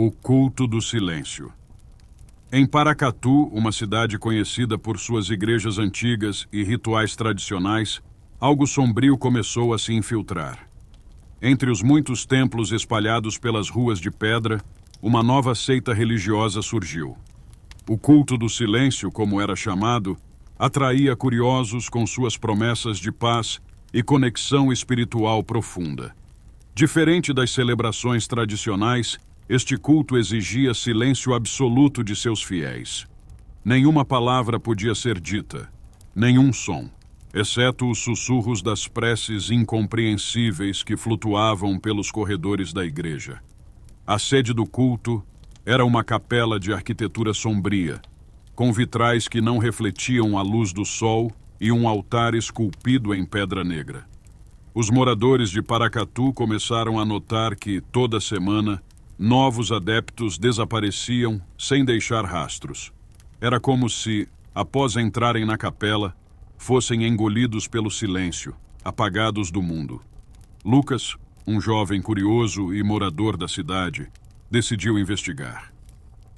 O culto do silêncio. Em Paracatu, uma cidade conhecida por suas igrejas antigas e rituais tradicionais, algo sombrio começou a se infiltrar. Entre os muitos templos espalhados pelas ruas de pedra, uma nova seita religiosa surgiu. O culto do silêncio, como era chamado, atraía curiosos com suas promessas de paz e conexão espiritual profunda. Diferente das celebrações tradicionais, este culto exigia silêncio absoluto de seus fiéis. Nenhuma palavra podia ser dita, nenhum som, exceto os sussurros das preces incompreensíveis que flutuavam pelos corredores da igreja. A sede do culto era uma capela de arquitetura sombria, com vitrais que não refletiam a luz do sol e um altar esculpido em pedra negra. Os moradores de Paracatu começaram a notar que, toda semana, novos adeptos desapareciam sem deixar rastros. Era como se, após entrarem na capela, fossem engolidos pelo silêncio, apagados do mundo. Lucas, um jovem curioso e morador da cidade, decidiu investigar.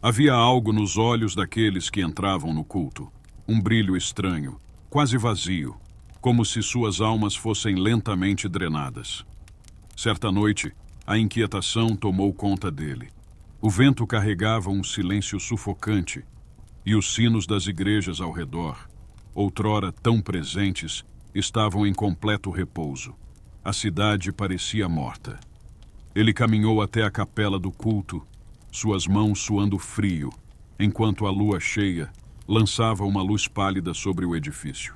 Havia algo nos olhos daqueles que entravam no culto, um brilho estranho, quase vazio, como se suas almas fossem lentamente drenadas. Certa noite, a inquietação tomou conta dele. O vento carregava um silêncio sufocante e os sinos das igrejas ao redor, outrora tão presentes, estavam em completo repouso. A cidade parecia morta. Ele caminhou até a capela do culto, suas mãos suando frio, enquanto a lua cheia lançava uma luz pálida sobre o edifício.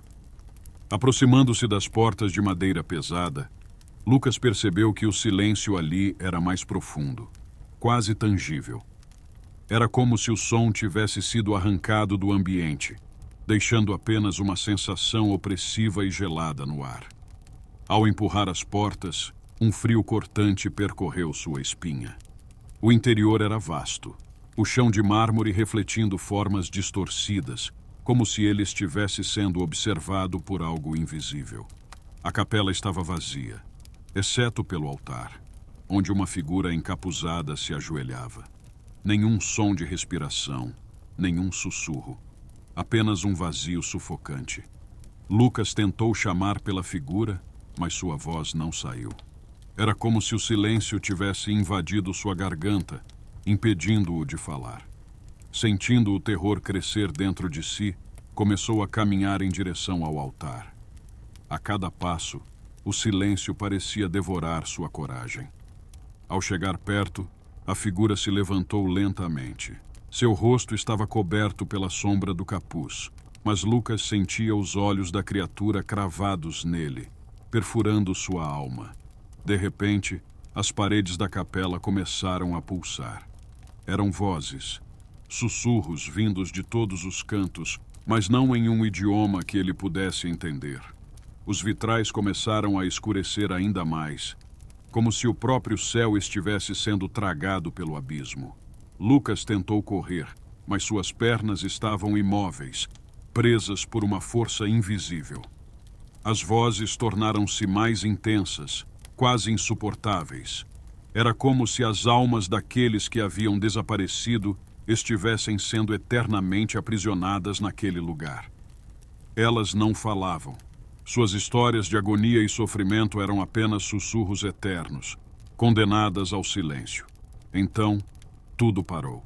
Aproximando-se das portas de madeira pesada, Lucas percebeu que o silêncio ali era mais profundo, quase tangível. Era como se o som tivesse sido arrancado do ambiente, deixando apenas uma sensação opressiva e gelada no ar. Ao empurrar as portas, um frio cortante percorreu sua espinha. O interior era vasto, o chão de mármore refletindo formas distorcidas, como se ele estivesse sendo observado por algo invisível. A capela estava vazia, exceto pelo altar, onde uma figura encapuzada se ajoelhava. Nenhum som de respiração, nenhum sussurro, apenas um vazio sufocante. Lucas tentou chamar pela figura, mas sua voz não saiu. Era como se o silêncio tivesse invadido sua garganta, impedindo-o de falar. Sentindo o terror crescer dentro de si, começou a caminhar em direção ao altar. A cada passo, o silêncio parecia devorar sua coragem. Ao chegar perto, a figura se levantou lentamente. Seu rosto estava coberto pela sombra do capuz, mas Lucas sentia os olhos da criatura cravados nele, perfurando sua alma. De repente, as paredes da capela começaram a pulsar. Eram vozes, sussurros vindos de todos os cantos, mas não em um idioma que ele pudesse entender. Os vitrais começaram a escurecer ainda mais, como se o próprio céu estivesse sendo tragado pelo abismo. Lucas tentou correr, mas suas pernas estavam imóveis, presas por uma força invisível. As vozes tornaram-se mais intensas, quase insuportáveis. Era como se as almas daqueles que haviam desaparecido estivessem sendo eternamente aprisionadas naquele lugar. Elas não falavam. Suas histórias de agonia e sofrimento eram apenas sussurros eternos, condenadas ao silêncio. Então, tudo parou.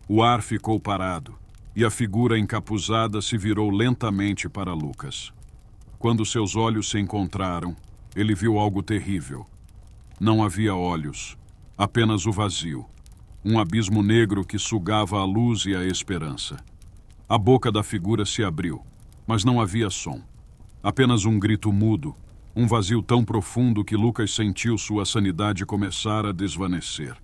O ar ficou parado, e a figura encapuzada se virou lentamente para Lucas. Quando seus olhos se encontraram, ele viu algo terrível. Não havia olhos, apenas o vazio. Um abismo negro que sugava a luz e a esperança. A boca da figura se abriu, mas não havia som. Apenas um grito mudo, um vazio tão profundo que Lucas sentiu sua sanidade começar a desvanecer.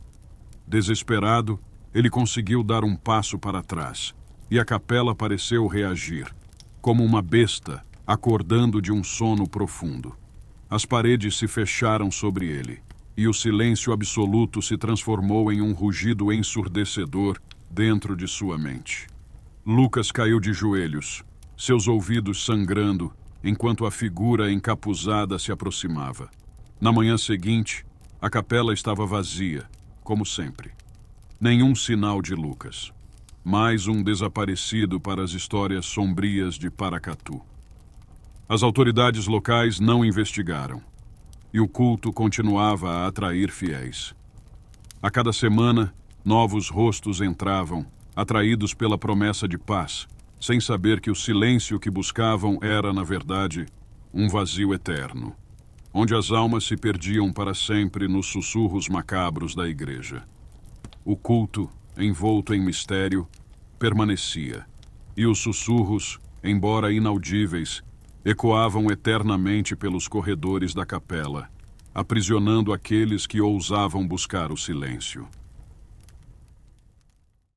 Desesperado, ele conseguiu dar um passo para trás, e a capela pareceu reagir, como uma besta acordando de um sono profundo. As paredes se fecharam sobre ele, e o silêncio absoluto se transformou em um rugido ensurdecedor dentro de sua mente. Lucas caiu de joelhos, seus ouvidos sangrando, enquanto a figura encapuzada se aproximava. Na manhã seguinte, a capela estava vazia, como sempre. Nenhum sinal de Lucas. Mais um desaparecido para as histórias sombrias de Paracatu. As autoridades locais não investigaram. E o culto continuava a atrair fiéis. A cada semana, novos rostos entravam, atraídos pela promessa de paz, sem saber que o silêncio que buscavam era, na verdade, um vazio eterno, onde as almas se perdiam para sempre nos sussurros macabros da igreja. O culto, envolto em mistério, permanecia, e os sussurros, embora inaudíveis, ecoavam eternamente pelos corredores da capela, aprisionando aqueles que ousavam buscar o silêncio.